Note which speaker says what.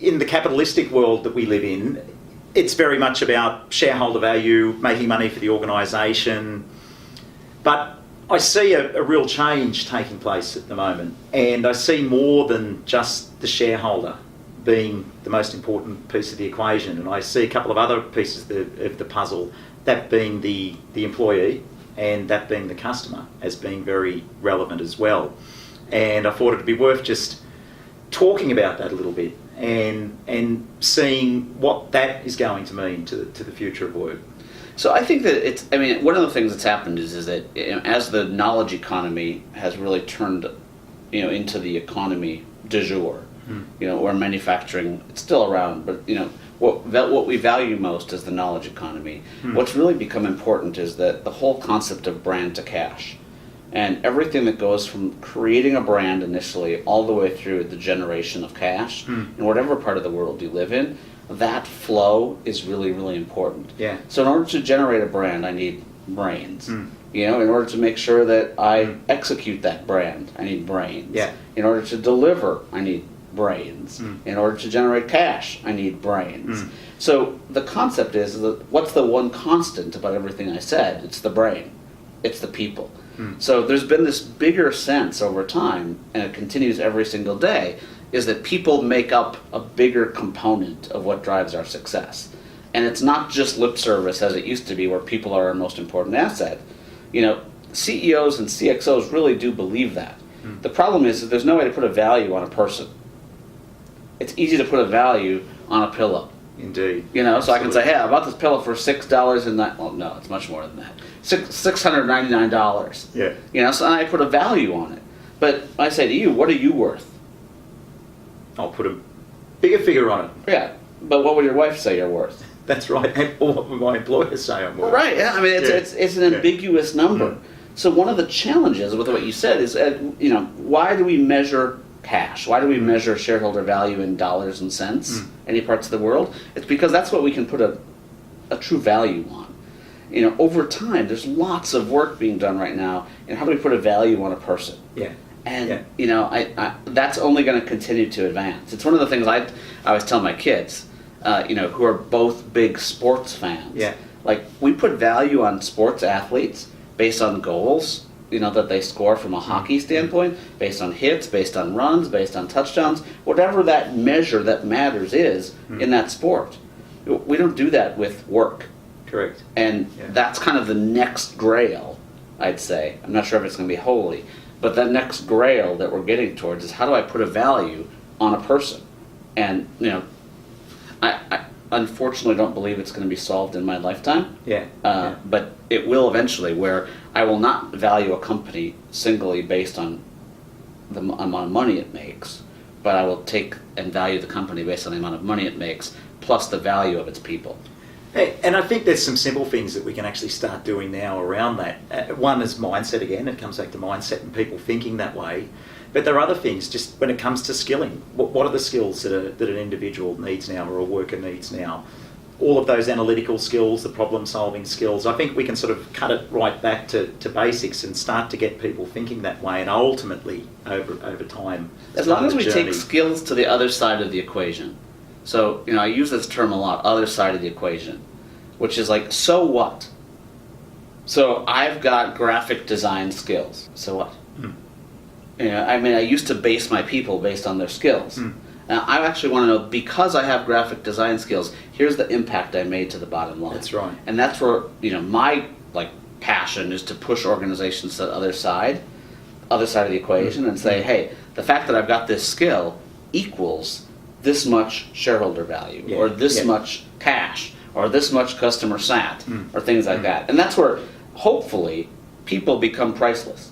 Speaker 1: In the capitalistic world that we live in, it's very much about shareholder value, making money for the organisation. But I see a real change taking place at the moment, and I see more than just the shareholder being the most important piece of the equation. And I see a couple of other pieces of the puzzle, that being the employee and that being the customer, as being very relevant as well. And I thought it'd be worth just talking about that a little bit and seeing what that is going to mean to the future of work.
Speaker 2: So I think that one of the things that's happened is that as the knowledge economy has really turned, into the economy du jour, or manufacturing, it's still around, but what we value most is the knowledge economy. What's really become important is that the whole concept of brand to cash, and everything that goes from creating a brand initially all the way through the generation of cash in whatever part of the world you live in. That flow is really, really important.
Speaker 1: Yeah.
Speaker 2: So in order to generate a brand, I need brains. In order to make sure that I execute that brand, I need brains.
Speaker 1: Yeah.
Speaker 2: In order to deliver, I need brains. In order to generate cash, I need brains. So the concept is that what's the one constant about everything I said? It's the brain. It's the people. So there's been this bigger sense over time, and it continues every single day, is that people make up a bigger component of what drives our success. And it's not just lip service as it used to be, where people are our most important asset. CEOs and CXOs really do believe that. The problem is that there's no way to put a value on a person. It's easy to put a value on a pillow.
Speaker 1: Indeed.
Speaker 2: So I can say, hey, I bought this pillow for $6 and that. Well, no, it's much more than that. $699.
Speaker 1: Yeah.
Speaker 2: So I put a value on it. But I say to you, what are you worth?
Speaker 1: I'll put a bigger figure on it.
Speaker 2: Yeah, but what would your wife say you're worth?
Speaker 1: That's right. Or what would my employers say I'm worth?
Speaker 2: Right. Yeah. It's an ambiguous number. So one of the challenges with what you said is, why do we measure cash? Why do we measure shareholder value in dollars and cents? Any parts of the world? It's because that's what we can put a true value on. Over time, there's lots of work being done right now, and how do we put a value on a person?
Speaker 1: Yeah.
Speaker 2: And that's only going to continue to advance. It's one of the things I always tell my kids, who are both big sports fans.
Speaker 1: Yeah.
Speaker 2: Like, we put value on sports athletes based on goals, that they score from a hockey standpoint, based on hits, based on runs, based on touchdowns, whatever that measure that matters is in that sport. We don't do that with work.
Speaker 1: Correct.
Speaker 2: And that's kind of the next grail, I'd say. I'm not sure if it's going to be holy, but that next grail that we're getting towards is, how do I put a value on a person? And, I unfortunately don't believe it's going to be solved in my lifetime. But it will eventually, where I will not value a company singly based on the amount of money it makes, but I will take and value the company based on the amount of money it makes, plus the value of its people.
Speaker 1: Hey, and I think there's some simple things that we can actually start doing now around that. One is mindset again. It comes back to mindset and people thinking that way. But there are other things, just when it comes to skilling. What are the skills that an individual needs now or a worker needs now? All of those analytical skills, the problem-solving skills, I think we can sort of cut it right back to basics and start to get people thinking that way, and ultimately, over time...
Speaker 2: As long as we take skills to the other side of the equation. So, I use this term a lot, other side of the equation, which is like, so what? So I've got graphic design skills. So what? I used to base my people based on their skills. Now, I actually want to know, because I have graphic design skills, here's the impact I made to the bottom line.
Speaker 1: That's right.
Speaker 2: And that's where, my passion is to push organizations to the other side of the equation and say, hey, the fact that I've got this skill equals this much shareholder value, or this much cash, or this much customer sat, or things like that. And that's where, hopefully, people become priceless.